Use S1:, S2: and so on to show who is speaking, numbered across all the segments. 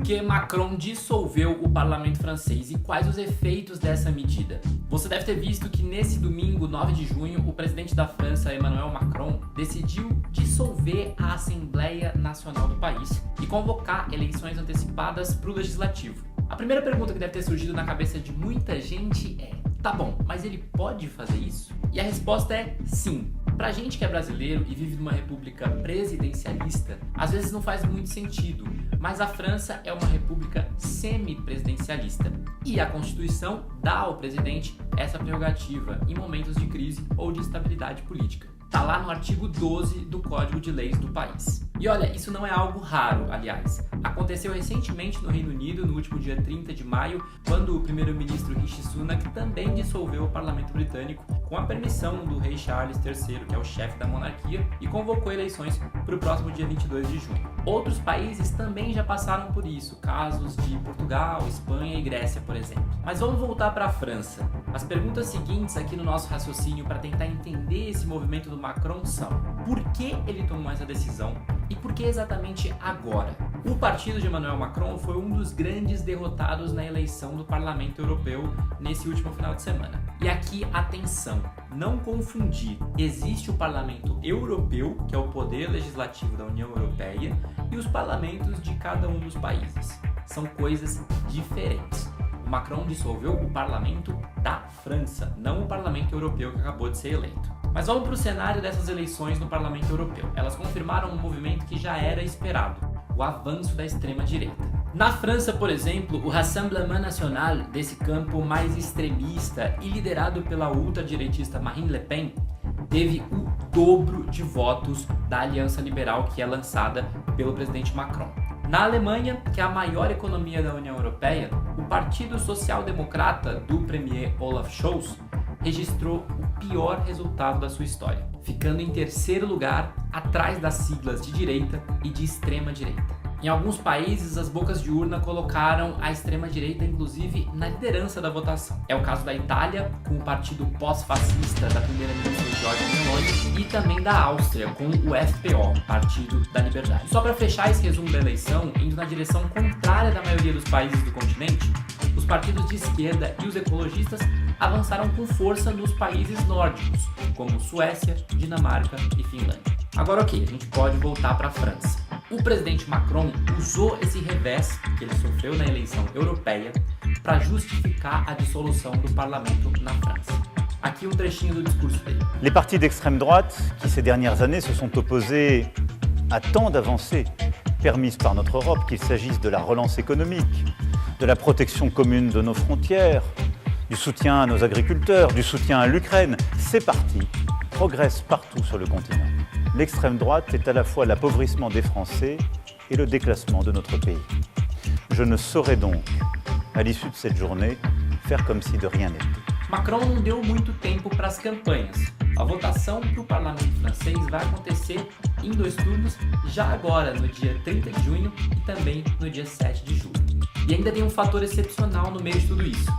S1: que Macron dissolveu o parlamento francês e quais os efeitos dessa medida? Você deve ter visto que nesse domingo, 9 de junho, o presidente da França, Emmanuel Macron, decidiu dissolver a Assembleia Nacional do país e convocar eleições antecipadas para o legislativo. A primeira pergunta que deve ter surgido na cabeça de muita gente é: tá bom, mas ele pode fazer isso? E a resposta é sim. Pra gente que é brasileiro e vive numa república presidencialista, às vezes não faz muito sentido, mas a França é uma república semi-presidencialista e a Constituição dá ao presidente essa prerrogativa em momentos de crise ou de instabilidade política. Tá lá no artigo 12 do Código de Leis do país. E olha, isso não é algo raro, aliás. Aconteceu recentemente no Reino Unido, no último dia 30 de maio, quando o primeiro-ministro Rishi Sunak também dissolveu o parlamento britânico com a permissão do rei Charles III, que é o chefe da monarquia, e convocou eleições para o próximo dia 22 de junho. Outros países também já passaram por isso, casos de Portugal, Espanha e Grécia, por exemplo. Mas vamos voltar para a França. As perguntas seguintes aqui no nosso raciocínio para tentar entender esse movimento do Macron são: por que ele tomou essa decisão e por que exatamente agora? O partido de Emmanuel Macron foi um dos grandes derrotados na eleição do Parlamento Europeu nesse último final de semana. E aqui, atenção, não confundir. Existe o Parlamento Europeu, que é o poder legislativo da União Europeia, e os parlamentos de cada um dos países. São coisas diferentes. O Macron dissolveu o parlamento da França, não o parlamento europeu que acabou de ser eleito. Mas vamos para o cenário dessas eleições no Parlamento Europeu. Elas confirmaram um movimento que já era esperado: o avanço da extrema-direita. Na França, por exemplo, o Rassemblement National, desse campo mais extremista e liderado pela ultradireitista Marine Le Pen, teve o dobro de votos da Aliança Liberal que é lançada pelo presidente Macron. Na Alemanha, que é a maior economia da União Europeia, o Partido Social Democrata do premier Olaf Scholz registrou o pior resultado da sua história, ficando em terceiro lugar, atrás das siglas de direita e de extrema direita. Em alguns países, as bocas de urna colocaram a extrema-direita, inclusive, na liderança da votação. É o caso da Itália, com o partido pós-fascista da primeira-ministra Giorgia Meloni, e também da Áustria, com o FPO, Partido da Liberdade. Só para fechar esse resumo da eleição, indo na direção contrária da maioria dos países do continente, os partidos de esquerda e os ecologistas avançaram com força nos países nórdicos, como Suécia, Dinamarca e Finlândia. Agora ok, a gente pode voltar para a França. O presidente Macron usou esse revés que ele sofreu na eleição europeia para justificar a dissolução do parlamento na França. Aqui um trechinho do discurso dele.
S2: Les partis d'extrême droite, qui ces dernières années se sont opposés à tant d'avancées permises par notre Europe, qu'il s'agisse de la relance économique, de la protection commune de nos frontières, du soutien à nos agriculteurs, du soutien à l'Ukraine, ces partis progressent partout sur le continent. L'extrême droite est à la fois l'appauvrissement des Français et le déclassement de notre pays. Je ne saurais donc, à l'issue de cette journée, faire comme si de rien n'était.
S1: Macron não deu muito tempo para as campanhas. A votação para o parlamento francês vai acontecer em 2 turnos, já agora, no dia 30 de junho e também no dia 7 de julho. E ainda tem um fator excepcional no meio de tudo isso.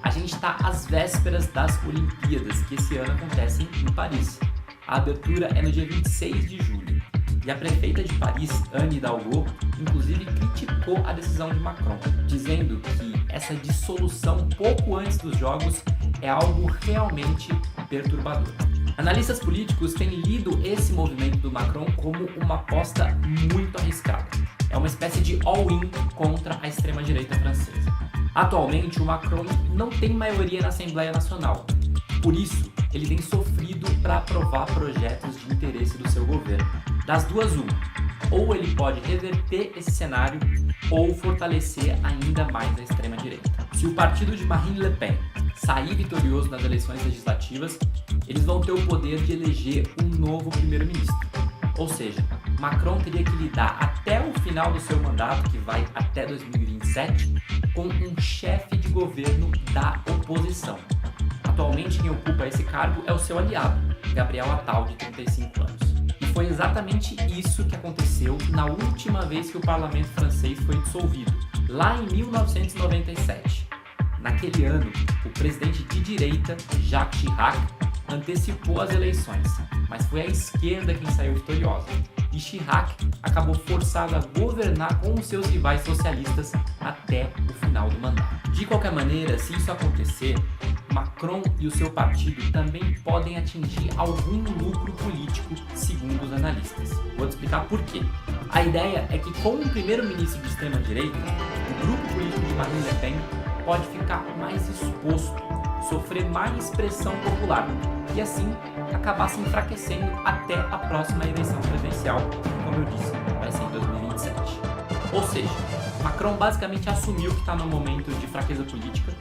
S1: A gente está às vésperas das Olimpíadas, que esse ano acontecem em Paris. A abertura é no dia 26 de julho. E a prefeita de Paris, Anne Hidalgo, inclusive criticou a decisão de Macron, dizendo que essa dissolução pouco antes dos Jogos é algo realmente perturbador. Analistas políticos têm lido esse movimento do Macron como uma aposta muito arriscada. É uma espécie de all-in contra a extrema-direita francesa. Atualmente, o Macron não tem maioria na Assembleia Nacional. Por isso, ele tem sofrido para aprovar projetos de interesse do seu governo. Das duas, uma: ou ele pode reverter esse cenário ou fortalecer ainda mais a extrema-direita. Se o partido de Marine Le Pen sair vitorioso nas eleições legislativas, eles vão ter o poder de eleger um novo primeiro-ministro. Ou seja, Macron teria que lidar até o final do seu mandato, que vai até 2027, com um chefe de governo da oposição. Atualmente, quem ocupa esse cargo é o seu aliado, Gabriel Attal, de 35 anos. E foi exatamente isso que aconteceu na última vez que o parlamento francês foi dissolvido, lá em 1997. Naquele ano, o presidente de direita, Jacques Chirac, antecipou as eleições, mas foi a esquerda quem saiu vitoriosa. e Chirac acabou forçado a governar com os seus rivais socialistas até o final do mandato. De qualquer maneira, se isso acontecer, Macron e o seu partido também podem atingir algum lucro político, segundo os analistas. Vou te explicar por quê. A ideia é que, com um primeiro-ministro de extrema-direita, o grupo político de Marine Le Pen pode ficar mais exposto, sofrer mais pressão popular e, assim, acabar se enfraquecendo até a próxima eleição presidencial, que, como eu disse, vai ser em 2027. Ou seja, Macron basicamente assumiu que está num momento de fraqueza política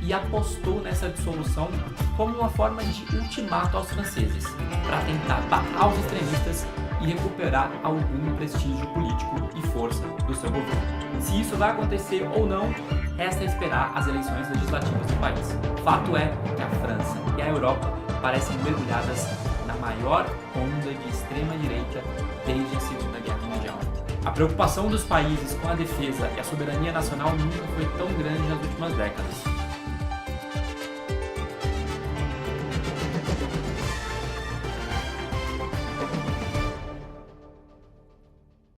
S1: e apostou nessa dissolução como uma forma de ultimato aos franceses, para tentar barrar os extremistas e recuperar algum prestígio político e força do seu governo. Se isso vai acontecer ou não, resta esperar as eleições legislativas do país. Fato é que a França e a Europa parecem mergulhadas na maior onda de extrema-direita desde a Segunda Guerra Mundial. A preocupação dos países com a defesa e a soberania nacional nunca foi tão grande nas últimas décadas.